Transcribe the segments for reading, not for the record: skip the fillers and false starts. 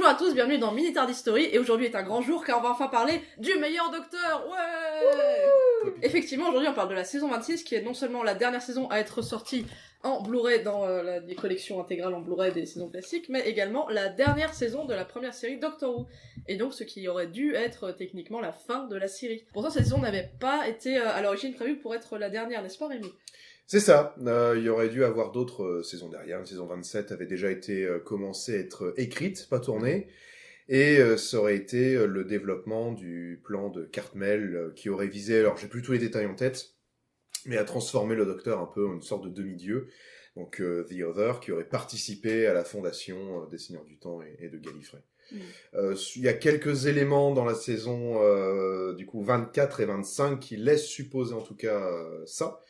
à tous, bienvenue dans Mini Tard History, et aujourd'hui est un grand jour car on va enfin parler du meilleur docteur, ouais. Effectivement, aujourd'hui on parle de la saison 26 qui est non seulement la dernière saison à être sortie en Blu-ray dans les collections intégrales en Blu-ray des saisons classiques, mais également la dernière saison de la première série Doctor Who, et donc ce qui aurait dû être techniquement la fin de la série. Pourtant cette saison n'avait pas été à l'origine prévue pour être la dernière, n'est-ce pas Rémi ? C'est ça, il y aurait dû avoir d'autres saisons derrière. Une saison 27 avait déjà été commencée à être écrite, pas tournée, et ça aurait été le développement du plan de Cartmel qui aurait visé, alors j'ai plus tous les détails en tête, mais à transformer le Docteur un peu en une sorte de demi-dieu, donc The Other, qui aurait participé à la fondation des Seigneurs du Temps et de Gallifrey. Il y a quelques éléments dans la saison du coup 24 et 25 qui laissent supposer en tout cas ça.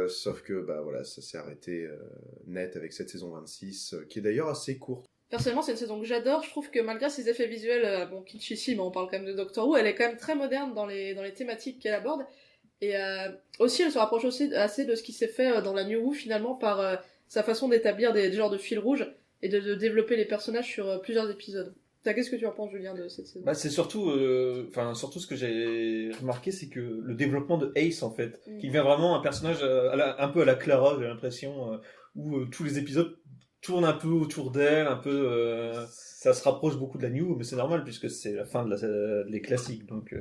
Sauf que bah voilà, ça s'est arrêté net avec cette saison 26 qui est d'ailleurs assez courte. Personnellement, c'est une saison que j'adore. Je trouve que malgré ses effets visuels, bon, kitsch ici, mais on parle quand même de Doctor Who, elle est quand même très moderne dans les thématiques qu'elle aborde. Et aussi, elle se rapproche aussi assez de ce qui s'est fait dans la New Who, finalement, par sa façon d'établir des genres de fils rouges et de développer les personnages sur plusieurs épisodes. Qu'est-ce que tu en penses, Julien, de cette saison ? Bah, c'est surtout, surtout ce que j'ai remarqué, c'est que le développement de Ace, en fait, qui devient vraiment un personnage un peu à la Clara, j'ai l'impression, où tous les épisodes tournent un peu autour d'elle, un peu, ça se rapproche beaucoup de la New, mais c'est normal puisque c'est la fin des classiques, donc.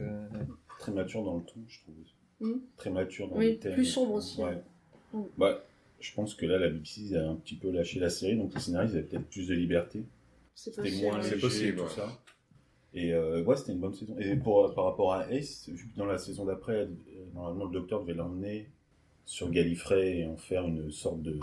Très mature dans le ton, je trouve. Très mature dans les thèmes. Plus sombre aussi. Ouais. Bah, je pense que là, la BBC a un petit peu lâché la série, donc les scénaristes avaient peut-être plus de liberté. C'est moins c'est léger, possible, tout ça. Et ouais, c'était une bonne saison. Et par rapport à Ace, vu que dans la saison d'après, normalement le docteur devait l'emmener sur Gallifrey et en faire une sorte de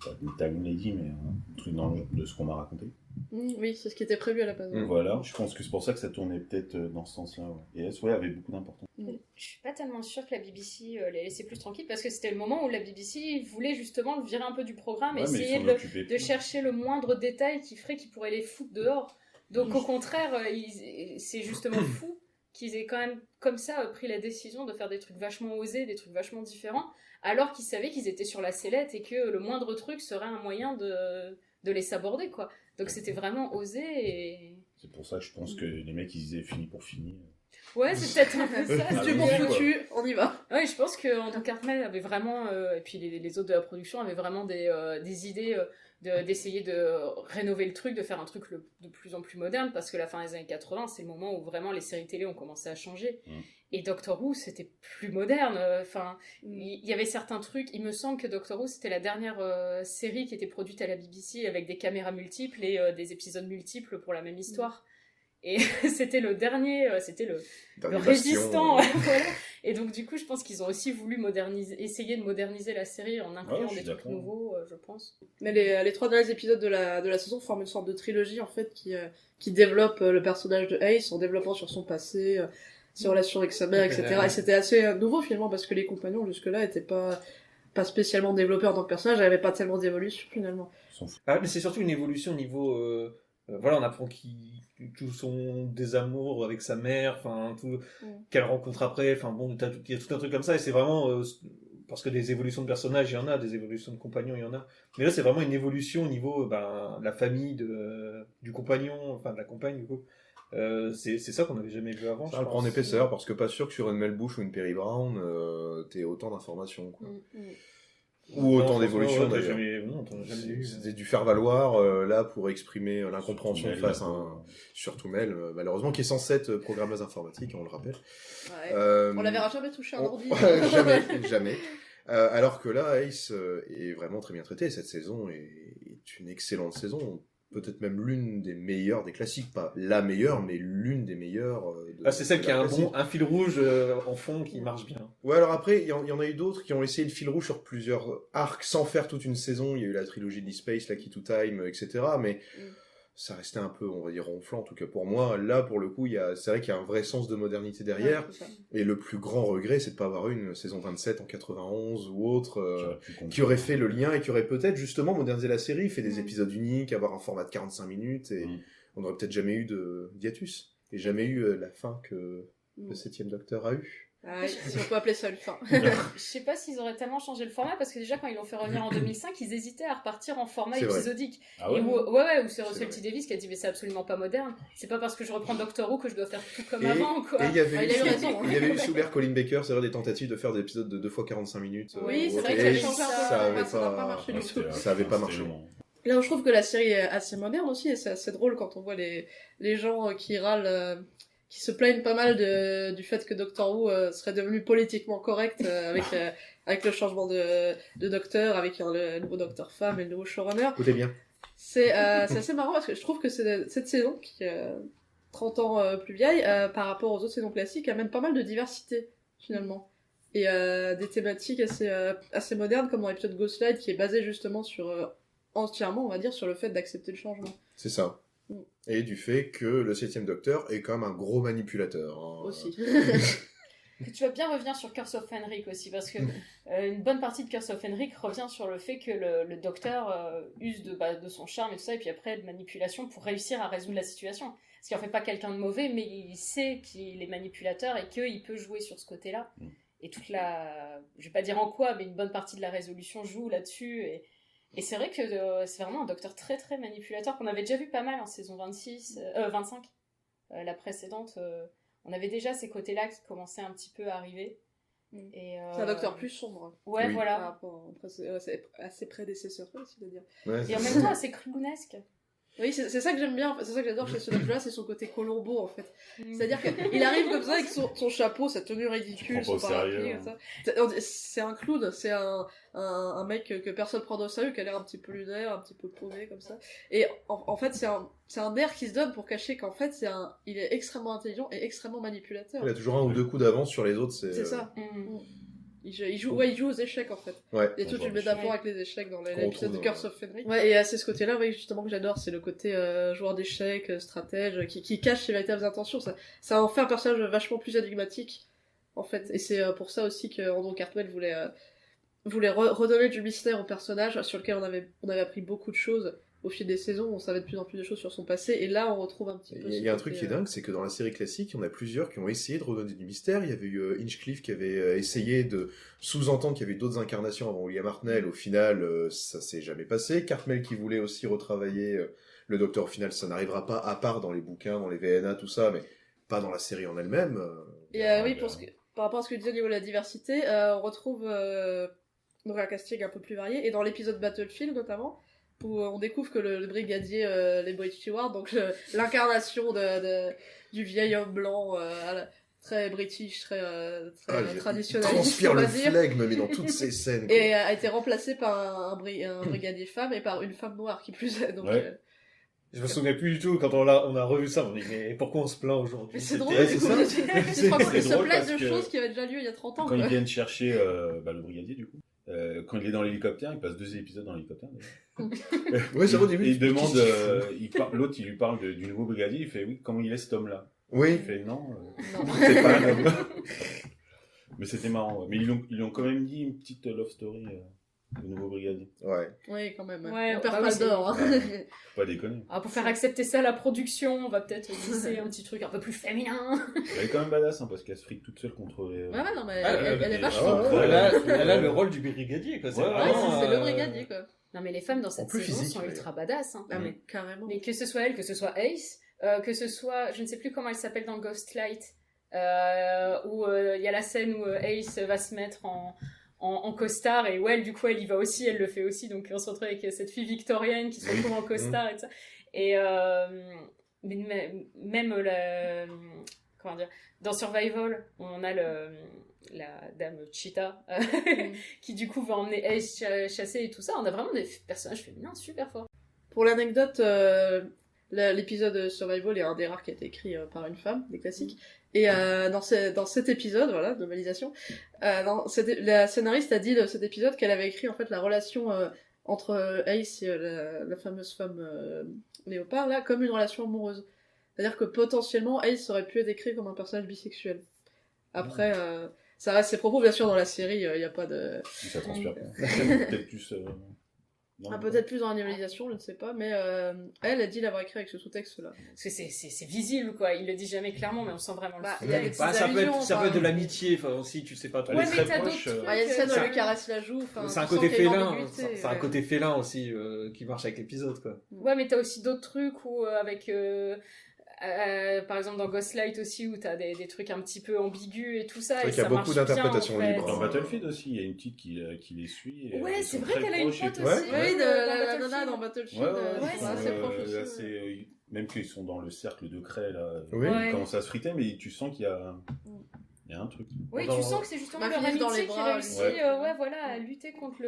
pas de Time Lady, mais un truc dans le genre de ce qu'on m'a raconté. Oui, c'est ce qui était prévu à la base. Voilà, je pense que c'est pour ça que ça tournait peut-être dans ce sens-là. Ouais. Et Ace, ouais, avait beaucoup d'importance. Je suis pas tellement sûre que la BBC les laissait plus tranquilles parce que c'était le moment où la BBC voulait justement le virer un peu du programme et essayer de chercher le moindre détail qui ferait qu'ils pourraient les foutre dehors. Donc au contraire, c'est justement fou qu'ils aient quand même comme ça pris la décision de faire des trucs vachement osés, des trucs vachement différents, alors qu'ils savaient qu'ils étaient sur la sellette et que le moindre truc serait un moyen de les saborder, quoi. Donc c'était vraiment osé et... C'est pour ça que je pense que les mecs ils disaient fini pour finir. Ouais, c'est peut-être un peu ça. C'est du bon foutu, on y va. Ouais, je pense que Andrew Cartmel avait vraiment, et puis les autres de la production avaient vraiment des idées d'essayer de rénover le truc, de faire un truc de plus en plus moderne, parce que la fin des années 80, c'est le moment où vraiment les séries télé ont commencé à changer. Et Doctor Who, c'était plus moderne. Enfin, il y avait certains trucs. Il me semble que Doctor Who, c'était la dernière série qui était produite à la BBC avec des caméras multiples et des épisodes multiples pour la même histoire. Et c'était le dernier, c'était le résistant. Voilà. Et donc du coup, je pense qu'ils ont aussi voulu essayer de moderniser la série en incluant des trucs nouveaux, je pense. Mais les 3 derniers épisodes de la saison forment une sorte de trilogie en fait qui développe le personnage de Ace en développant sur son passé, ses relations avec sa mère, etc. Et c'était assez nouveau finalement parce que les compagnons jusque-là étaient pas spécialement développés en tant que personnage, il n'y avait pas tellement d'évolution finalement. Ah, mais c'est surtout une évolution au niveau... voilà, on apprend tout son désamour avec sa mère, enfin tout qu'elle rencontre après, enfin bon, il y a tout un truc comme ça et c'est vraiment parce que des évolutions de personnages il y en a, des évolutions de compagnons il y en a, mais là c'est vraiment une évolution au niveau de la famille du compagnon, enfin de la compagne du coup. C'est ça qu'on n'avait jamais vu avant. Ça prend en épaisseur parce que pas sûr que sur une Mel Bush ou une Perry Brown t'aies autant d'informations quoi. Ou autant d'évolution d'ailleurs. Jamais eu. C'était du faire valoir là pour exprimer l'incompréhension face à surtout Mel, malheureusement qui est censé être programmeuse informatique, on le rappelle. Ouais. On la verra jamais toucher un ordi. jamais. Alors que là, Ace est vraiment très bien traité. Cette saison est une excellente saison. Peut-être même l'une des meilleures des classiques, pas la meilleure, mais l'une des meilleures. C'est celle qui a un fil rouge en fond qui marche bien. Ouais, alors après, il y en a eu d'autres qui ont essayé le fil rouge sur plusieurs arcs sans faire toute une saison. Il y a eu la trilogie de Space, la Key to Time, etc. Mais ça restait un peu, on va dire, ronflant, en tout cas pour moi. Là, pour le coup, c'est vrai qu'il y a un vrai sens de modernité derrière. Et le plus grand regret, c'est de pas avoir eu une saison 27 en 91 ou autre, qui aurait fait le lien et qui aurait peut-être justement modernisé la série, fait des épisodes uniques, avoir un format de 45 minutes, et on aurait peut-être jamais eu de hiatus. Et jamais eu la fin que le 7e Docteur a eu. Ah, si on peut appeler ça une fin. Je sais pas s'ils auraient tellement changé le format parce que déjà quand ils l'ont fait revenir en 2005, ils hésitaient à repartir en format C'est vrai. épisodique. Ah ouais. Et où c'est C'est Russell vrai. T Davies qui a dit mais c'est absolument pas moderne. C'est pas parce que je reprends Doctor Who que je dois faire tout comme Et avant quoi. il y avait Ah, il a eu raison, hein. il y avait eu sous l'ère Colin Baker, c'est-à-dire des tentatives de faire des épisodes de 2 fois 45 minutes. Oui, c'est ou vrai autre. que ça Et change un peu. ça avait Ça n'a pas marché Ouais, du tout. Ça avait pas marché. long. Là où je trouve que la série est assez moderne aussi, et c'est assez drôle quand on voit les gens qui râlent, qui se plaignent pas mal du fait que Doctor Who serait devenu politiquement correct avec le changement de docteur, avec le nouveau docteur femme et le nouveau showrunner. Écoutez bien. C'est assez marrant parce que je trouve que cette saison, qui est 30 ans plus vieille, par rapport aux autres saisons classiques, amène pas mal de diversité, finalement. Et des thématiques assez modernes, comme dans l'épisode Ghostlight, qui est basé justement entièrement, on va dire, sur le fait d'accepter le changement. C'est ça. Et du fait que le 7ème Docteur est quand même un gros manipulateur. Hein. Aussi. Que tu vas bien revenir sur Curse of Fenric aussi, parce que une bonne partie de Curse of Fenric revient sur le fait que le docteur use de son charme et tout ça, et puis après de manipulation pour réussir à résoudre la situation. Parce qu'il en fait pas quelqu'un de mauvais, mais il sait qu'il est manipulateur et qu'il peut jouer sur ce côté-là. Et je vais pas dire en quoi, mais une bonne partie de la résolution joue là-dessus, et c'est vrai que c'est vraiment un docteur très très manipulateur qu'on avait déjà vu pas mal en saison 25, la précédente. On avait déjà ces côtés-là qui commençaient un petit peu à arriver. Et, C'est un docteur plus sombre. Ouais, Oui. voilà. Par rapport à ses prédécesseurs, c'est-à-dire. Ouais, Et en même temps, assez croonesque. Oui, c'est ça que j'aime bien, c'est ça que j'adore chez ce docteur-là, c'est son côté Colombo, en fait. C'est-à-dire qu'il arrive comme ça avec son chapeau, sa tenue ridicule, Il prend son pas au parapluie, sérieux, comme ça. C'est un clown, c'est un mec que personne prend au sérieux, qui a l'air un petit peu lunaire, un petit peu paumé, comme ça. Et en fait, c'est un air qui se donne pour cacher qu'en fait, il est extrêmement intelligent et extrêmement manipulateur. Il a toujours un ou deux coups d'avance sur les autres. C'est ça. Mm. Il joue aux échecs, en fait. Ouais. Il y a toute une métaphore avec les échecs dans Qu'on l'épisode de retrouve, Curse of Fenric. Ouais, et c'est ce côté-là, oui, justement, que j'adore, c'est le côté joueur d'échecs, stratège, qui cache ses véritables intentions. Ça en fait un personnage vachement plus énigmatique, en fait. Et c'est pour ça aussi que Andrew Cartmel voulait redonner du mystère au personnage, sur lequel on avait appris beaucoup de choses au fil des saisons, on savait de plus en plus de choses sur son passé, et là on retrouve un petit peu... Il y a un truc qui est dingue, c'est que dans la série classique, il y en a plusieurs qui ont essayé de redonner du mystère. Il y avait eu Hinchcliffe qui avait essayé de sous-entendre qu'il y avait d'autres incarnations avant William Hartnell. Au final, ça s'est jamais passé. Cartmel qui voulait aussi retravailler le Docteur, au final, ça n'arrivera pas, à part dans les bouquins, dans les VNA, tout ça, mais pas dans la série en elle-même. Et oui, par rapport à ce que je disais au niveau de la diversité, on retrouve donc un casting un peu plus varié, et dans l'épisode Battlefield notamment, où on découvre que le brigadier les Boyd Stewart, donc l'incarnation du vieil homme blanc très british, très traditionnaliste, transpire on va le dire, flegme, mais dans toutes ces scènes. quoi. et a été remplacé par un brigadier femme et par une femme noire qui plus est. Donc, Ouais. Je me souvenais plus du tout quand on a revu ça. On dit mais pourquoi on se plaint aujourd'hui? mais c'est drôle, Ouais, du c'est coup, ça. tu te rends compte qu'ils se drôle plaignent parce de que choses qui avaient déjà lieu il y a 30 ans. Quand quoi. ils viennent chercher le brigadier, du coup, quand il est dans l'hélicoptère, il passe 2 épisodes dans l'hélicoptère. Ouais, c'est vrai, au début. Et il demande, l'autre, il lui parle du nouveau brigadier, il fait oui, comment il est cet homme-là? Oui. Il fait non, Non. c'est pas un homme. Mais c'était marrant. Ouais. Mais ils ont quand même dit une petite love story au nouveau brigadier. Ouais. Oui, quand même. Ouais, on perd bah pas oui, d'or. Hein. Faut pas déconner. Ah, pour faire accepter ça à la production, on va peut-être glisser un petit truc un peu plus féminin. Elle est quand même badass, hein, parce qu'elle se frique toute seule contre les... Ouais, non, mais Ah, elle est vachement ouais, cool. Elle a le rôle du brigadier, quoi. C'est Ouais, Ouais, vraiment, c'est le brigadier, quoi. Non, mais les femmes dans cette plus saison physique, sont d'ailleurs. ultra badass. Hein. Ah, mais carrément. Mais que ce soit elle, que ce soit Ace, que ce soit, je ne sais plus comment elle s'appelle dans Ghostlight, où il y a la scène où Ace va se mettre en costard, et où elle, du coup, elle y va aussi, elle le fait aussi, donc on se retrouve avec cette fille victorienne qui se retrouve en costard et tout ça. Et même comment dire, dans Survival, on a la dame Cheetah qui du coup va emmener Ace chasser et tout ça. On a vraiment des personnages féminins super forts. Pour l'anecdote, l'épisode Survival est un des rares qui a été écrit par une femme, des classiques. Et dans cet épisode, voilà, novelisation, la scénariste a dit de cet épisode qu'elle avait écrit en fait la relation entre Ace et la fameuse femme léopard là comme une relation amoureuse. C'est-à-dire que potentiellement Ace aurait pu être écrit comme un personnage bisexuel. Après, ça reste ses propos, bien sûr, dans la série, il n'y a pas de... Ça transpire pas. Peut-être plus... Non, Ah, pas. peut-être plus dans l'animalisation, je ne sais pas, mais elle a dit l'avoir écrit avec ce sous-texte-là. Parce que c'est visible, quoi. Il le dit jamais clairement, mais on sent vraiment Bah, le il y a sous-texte. des petites allusions, ça peut être de enfin, l'amitié, enfin aussi, tu sais pas trop. Elle est Ouais, très mais t'as proche, d'autres trucs. il y a une scène où ça- elle lui caresse la joue, enfin, C'est un tu côté sens qu'il y a une félin, ambiguïté, c'est un ouais. côté félin aussi qui marche avec l'épisode, quoi. Ouais, mais t'as aussi d'autres trucs où, par exemple dans Ghostlight aussi, où t'as des trucs un petit peu ambigus et tout ça. C'est vrai Et qu'il y a ça beaucoup marche bien, d'interprétations en fait. libres, Dans hein. Battlefield aussi, il y a une petite qui les suit. Et, Ouais, ils c'est sont vrai très qu'elle a une proches et pote tout. aussi. Ouais. Oui, dans la Battlefield. nana dans Battlefield, Ouais, ouais, ils ouais, sont c'est assez vrai. proches aussi. Assez, même qu'ils sont dans le cercle de craie, là, Oui. ils commencent à se friter, mais tu sens qu'il y a un truc. Oui, Dans- tu sens que c'est justement Ma leur fille dans amitié les qui bras, réussit ouais. ouais, voilà, à lutter contre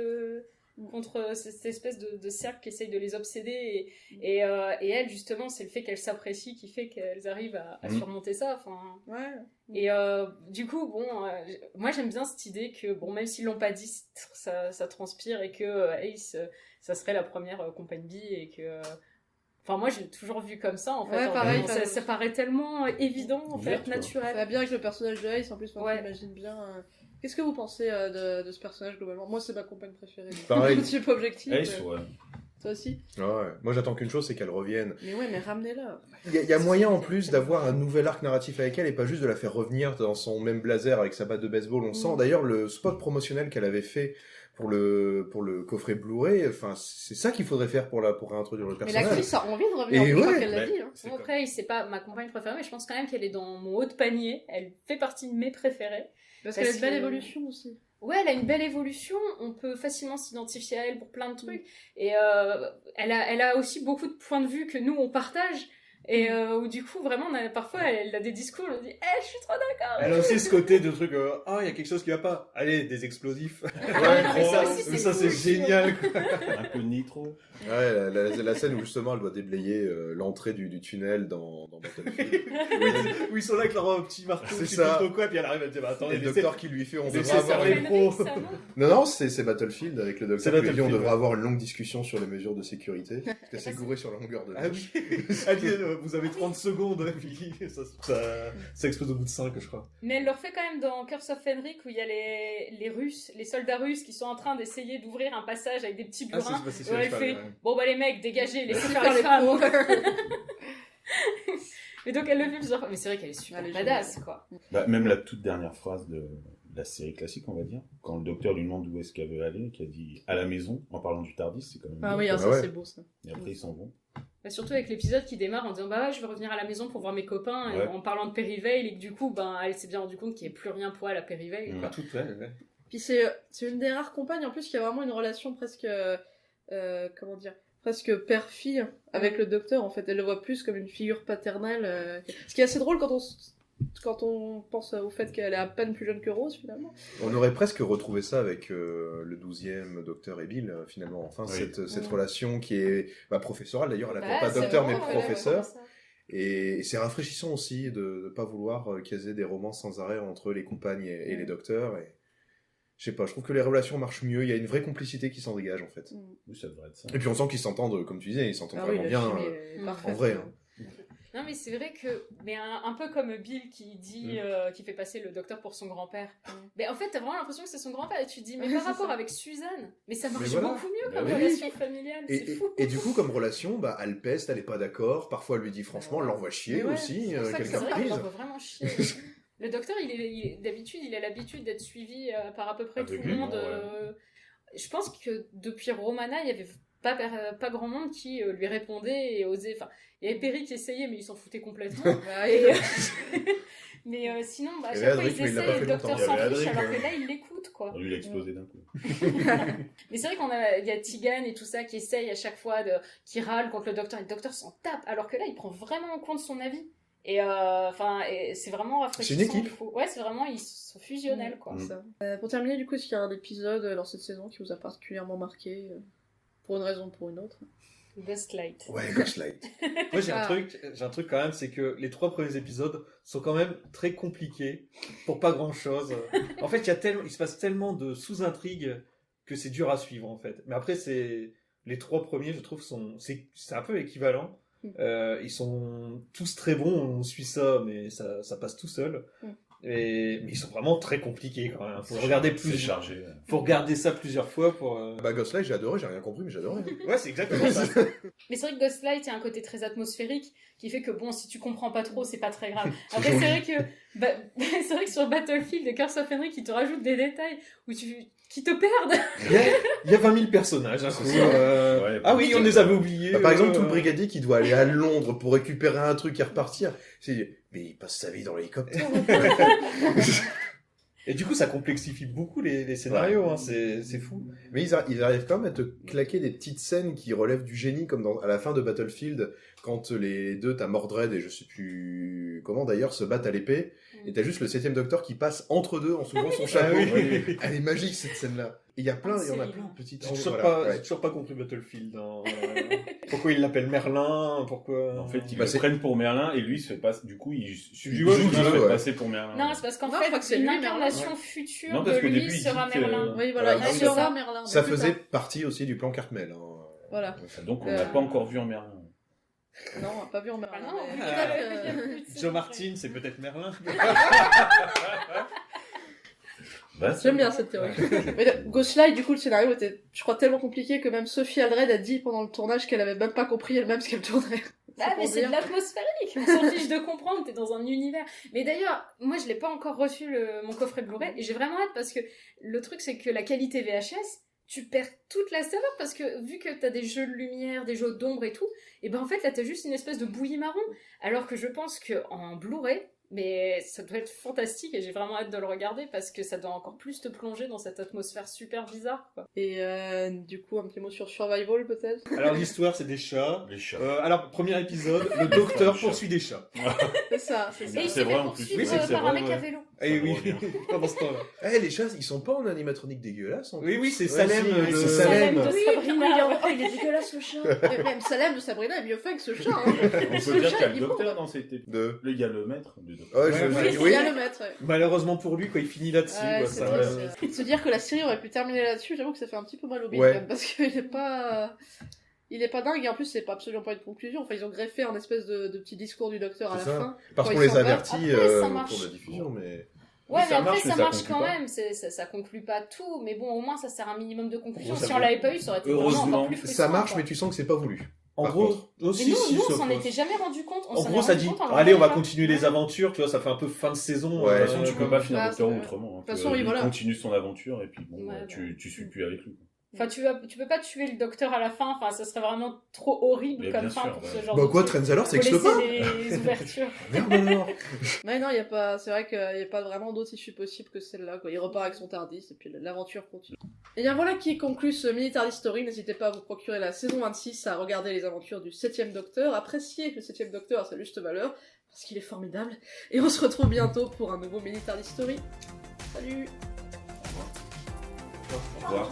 cette espèce de cercle qui essaye de les obséder. Et elle, justement, c'est le fait qu'elles s'apprécient qui fait qu'elles arrivent à surmonter ça. Enfin, Ouais. et du coup, bon, moi j'aime bien cette idée que, bon, même s'ils l'ont pas dit, ça transpire et que Ace, ça serait la première compagne bi et que. Enfin, moi, j'ai toujours vu comme ça, en fait. Ouais, en pareil, fait. Ça paraît tellement évident, en Ouverte, fait, quoi. Ça naturel. va bien avec le personnage de Ace, en plus, on Ouais. s'imagine bien. Qu'est-ce que vous pensez de ce personnage, globalement? Moi, c'est ma compagne préférée. Pareil. Je suis pas objective. Ace, mais- ouais. Toi aussi? Ouais. Moi, j'attends qu'une chose, c'est qu'elle revienne. Mais ouais, mais ramenez-la. Il y a moyen en plus d'avoir un nouvel arc narratif avec elle et pas juste de la faire revenir dans son même blazer avec sa batte de baseball. On sent d'ailleurs le spot promotionnel qu'elle avait fait pour le coffret Blu-ray. Enfin, c'est ça qu'il faudrait faire pour réintroduire le Mais personnage. l'actrice a envie de revenir, Et je crois ouais, qu'elle l'a mais- dit. Hein. C'est Bon, comme- après, c'est pas ma compagne préférée, mais je pense quand même qu'elle est dans mon haut de panier. Elle fait partie de mes préférées. Parce qu'elle a une belle que- évolution aussi. Ouais, elle a une belle évolution. On peut facilement s'identifier à elle pour plein de trucs. Et elle a aussi beaucoup de points de vue que nous, on partage. Et où du coup, vraiment, parfois, elle a des discours, elle dit « je suis trop d'accord !» Elle a aussi ce côté de truc, il y a quelque chose qui va pas. Allez, des explosifs. mais ça Oh, aussi, mais c'est ça, c'est cool. génial, quoi. Un peu de nitro. Ouais, la scène où justement elle doit déblayer l'entrée du tunnel dans Battlefield. Où ils sont là avec leur petit marteau, C'est je sais ça. plus trop quoi, puis elle arrive, elle dit, attendez, Et le mais docteur qui lui fait on mais devrait c'est avoir sérieux. une... pro. Ça, non Non, c'est Battlefield avec le C'est docteur qui lui dit on Battlefield, devrait ouais. avoir une longue discussion sur les mesures de sécurité. Parce que c'est gouré sur la longueur de Ah oui. Elle dit, vous avez 30 secondes, et puis ça explose au bout de 5, je crois. Mais elle le refait quand même dans Curse of Fenric où il y a les Russes, les soldats russes qui sont en train d'essayer d'ouvrir un passage avec des petits burins. c'est où elle fait bon bah les mecs dégagez, laissez faire Faire les les femmes. pros. Et donc elle le fait plusieurs fois. Mais c'est vrai qu'elle est super Elle est badass quoi. Bah, même la toute dernière phrase de la série classique, on va dire, quand le docteur lui demande où est-ce qu'elle veut aller, qui a dit à la maison, en parlant du Tardis, c'est quand même. Ah bien, oui, quoi. ça ouais. c'est beau ça. Et après, ils s'en vont. Bah, surtout avec l'épisode qui démarre en disant bah ouais je vais revenir à la maison pour voir mes copains et Ouais. en parlant de Perryvale et que du coup ben elle s'est bien rendu compte qu'il n'y avait plus rien pour elle à Perryvale. Mm. quoi. Tout, ouais. Puis c'est une des rares compagnes en plus qui a vraiment une relation presque comment dire, presque père-fille avec le docteur en fait. Elle le voit plus comme une figure paternelle. Ce qui est assez drôle quand on pense au fait qu'elle est à peine plus jeune que Rose finalement. On aurait presque retrouvé ça avec le 12e docteur et Bill finalement. Enfin, Oui. cette relation qui est professorale d'ailleurs, elle Bah, appelle pas c'est docteur mais vraiment, ouais, professeur. ouais, Et c'est rafraîchissant aussi de ne pas vouloir qu'ils aient des romans sans arrêt entre les compagnes et les docteurs. Et... Je sais pas, je trouve que les relations marchent mieux, il y a une vraie complicité qui s'en dégage en fait. Oui, ça devrait être ça. Et puis on sent qu'ils s'entendent, comme tu disais, ils s'entendent Ah oui, vraiment la bien chimie est en parfaite. en vrai. Hein. Non mais c'est vrai que mais un peu comme Bill qui dit qui fait passer le docteur pour son grand-père. Mais en fait t'as vraiment l'impression que c'est son grand-père et tu te dis mais Ouais, par c'est rapport ça. avec Suzanne mais ça marche voilà. beaucoup mieux Bah comme oui. relation familiale c'est Et, fou. et du coup, comme relation, elle peste, elle est pas d'accord. Parfois, elle lui dit franchement, elle l'envoie chier Mais ouais, aussi, c'est pour ça que C'est quelques vrai qu'il reprises. envoie vraiment chier. Le docteur, d'habitude, il a l'habitude d'être suivi par à peu près tout le Aveuglément, monde. Je pense que depuis Romana, il y avait pas grand monde qui lui répondait et osait. Enfin, il y avait Perry qui essayait, mais il s'en foutait complètement. Bah, Et, et- mais sinon, à Il y chaque avait fois, Adric, ils mais il l'a essaient pas et fait le docteur longtemps. Il y s'en avait fiche, Adric, alors ouais. que là, il l'écoute, quoi. Lui, il a explosé d'un coup. Mais c'est vrai il y a Tegan et tout ça qui essaye à chaque fois, qui râle contre le docteur, et le docteur s'en tape, alors que là, il prend vraiment en compte son avis. Et c'est vraiment rafraîchissant. C'est une équipe. du coup. Ouais, c'est vraiment, ils sont fusionnels, quoi. Mm. ça. Pour terminer, du coup, est-ce qu'il y a un épisode dans cette saison qui vous a particulièrement marqué pour une raison ou pour une autre? Ghostlight. Ouais, Ghostlight. Moi, j'ai Ah. un truc quand même, c'est que les 3 premiers épisodes sont quand même très compliqués pour pas grand chose. En fait, il se passe tellement de sous-intrigues que c'est dur à suivre, en fait. Mais après, les 3 premiers, je trouve, c'est un peu équivalent. Ils sont tous très bons, on suit ça, mais ça passe tout seul. Mais ils sont vraiment très compliqués quand même. Faut regarder C'est plus. chargé. Faut regarder ça plusieurs fois pour. Bah Ghost Light, j'ai adoré, j'ai rien compris, mais j'adorais. Ouais, c'est exactement ça. Mais c'est vrai que Ghostlight, il y a un côté très atmosphérique qui fait que bon, si tu comprends pas trop, c'est pas très grave. C'est Après, c'est joli. vrai que c'est vrai que sur Battlefield et Curse of Henry, qui te rajoutent des détails qui te perdent. Il y a 20 000 personnages. Hein, ce soir, Ouais, ah oui, on les avait oubliés. Bah, par exemple, tout le brigadier qui doit aller à Londres pour récupérer un truc et repartir. Mais il passe sa vie dans l'hélicoptère. Et du coup, ça complexifie beaucoup les scénarios. Hein, c'est fou. Mais ils arrivent quand même à te claquer des petites scènes qui relèvent du génie, comme à la fin de Battlefield, quand les deux, t'as Mordred et je sais plus comment d'ailleurs, se battent à l'épée, et t'as juste le 7ème Docteur qui passe entre deux en soulevant son chapeau. Ah oui. Elle est magique cette scène-là. Et il y en a plein de petites... J'ai toujours, voilà, ouais. j'ai toujours pas compris Battlefield. Hein. Pourquoi il l'appelle Merlin? Pourquoi... En fait, ils Bah, le prennent pour Merlin et lui se fait passer. Du coup, il se ouais. fait passer pour Merlin. Non, c'est parce qu'en Non, je crois que fait, c'est une lui, incarnation Merlin. future Non, parce de qu'au lui début, il sera dit que- Merlin. Oui, voilà, Voilà, il ça- sera Merlin. Ça mais plus faisait tard. partie aussi du plan Cartmel. Hein. Voilà. Donc, on n'a pas encore vu en Merlin. Non, on n'a pas vu en Merlin. Ah non, mais Ah. peut-être que- Joe Martin, c'est peut-être Merlin. Bah, J'aime bien cette théorie. Mais Ghostlight, du coup, le scénario était, je crois, tellement compliqué que même Sophie Aldred a dit pendant le tournage qu'elle avait même pas compris elle-même ce qu'elle tournait. Ah, mais pour c'est dire. de l'atmosphérique. On s'en fiche de comprendre, t'es dans un univers. Mais d'ailleurs, moi, je l'ai pas encore reçu mon coffret Blu-ray et j'ai vraiment hâte parce que le truc, c'est que la qualité VHS, tu perds toute la saveur parce que vu que t'as des jeux de lumière, des jeux d'ombre et tout, et ben en fait là t'as juste une espèce de bouillie marron. Alors que je pense que en Blu-ray, mais ça doit être fantastique et j'ai vraiment hâte de le regarder parce que ça doit encore plus te plonger dans cette atmosphère super bizarre, quoi. Et du coup, un petit mot sur Survival, peut-être. Alors l'histoire, c'est des chats. Les chats. Alors, premier épisode, le docteur poursuit des chats. C'est ça, c'est ça. Et il C'est se vrai, fait en plus. poursuivre Oui, c'est par un vrai, mec ouais. à vélo. Eh oui, Ça revient. pendant ce temps-là. Eh, les chats, ils sont pas en animatronique dégueulasse. En Oui, oui, c'est Ouais, Salem. si, de- c'est Salem Salem. de Oui, Sabrina. regarde, oh, il est dégueulasse le chat. Et même Salem de Sabrina est mieux fait que ce chat. Hein. On peut dire qu'il y a le il est docteur bon. dans cette épisode. De... Il y a le maître du docteur. Ouais, Ouais, Oui, il y a le maître. Ouais. Malheureusement pour lui, quoi, il finit là-dessus. Ouais, quoi, c'est ça, vrai, ouais. c'est- Se dire que la série aurait pu terminer là-dessus, j'avoue que ça fait un petit peu mal au bide Ouais. quand même, parce qu'il est pas... Il est pas dingue, et en plus c'est pas absolument pas une conclusion, enfin ils ont greffé un espèce de petit discours du docteur à la C'est ça. fin. Parce quand qu'on il les s'en va. avertit Après, ça au marche. cours de la diffusion, mais... Ouais, Oui, mais ça après, marche, mais ça ça marche conclut quand pas. même. Ça conclut pas tout, mais bon, au moins, ça sert un minimum de conclusion. Bon, ça Si on fait- l'avait pas eu, ça aurait été vraiment Heureusement, encore plus frustrant. Ça marche, quoi. mais tu sens que c'est pas voulu. En Par gros, contre. aussi, Mais nous, si, nous, sauf on s'en que- était jamais rendu compte. On En s'en gros, est ça rendu dit, compte en allez, on va regardant continuer les les aventures, tu vois, ça fait un peu fin de saison. Ouais, De toute façon, tu peux pas finir Ah, Docteur c'est Who vrai. autrement. De toute façon, oui, voilà. Il continue son aventure et puis bon, Ouais, tu suis plus avec lui. Enfin, tu peux pas tuer le docteur à la fin. Enfin, ça serait vraiment trop horrible Mais comme bien fin sûr, pour ouais. ce genre Bah de quoi, truc. Trenzalore, c'est Faut que pas laisser les ouvertures. Merde alors. Mais non, il y a pas, c'est vrai qu'il y a pas vraiment d'autres issues possibles que celle-là, quoi. Il repart avec son Tardis, et puis l'aventure continue. Et bien voilà qui conclut ce mini Tardis Story. N'hésitez pas à vous procurer la saison 26, à regarder les aventures du 7ème Docteur, apprécier le 7ème Docteur à sa juste valeur, parce qu'il est formidable. Et on se retrouve bientôt pour un nouveau mini Tardis Story. Salut! Au revoir.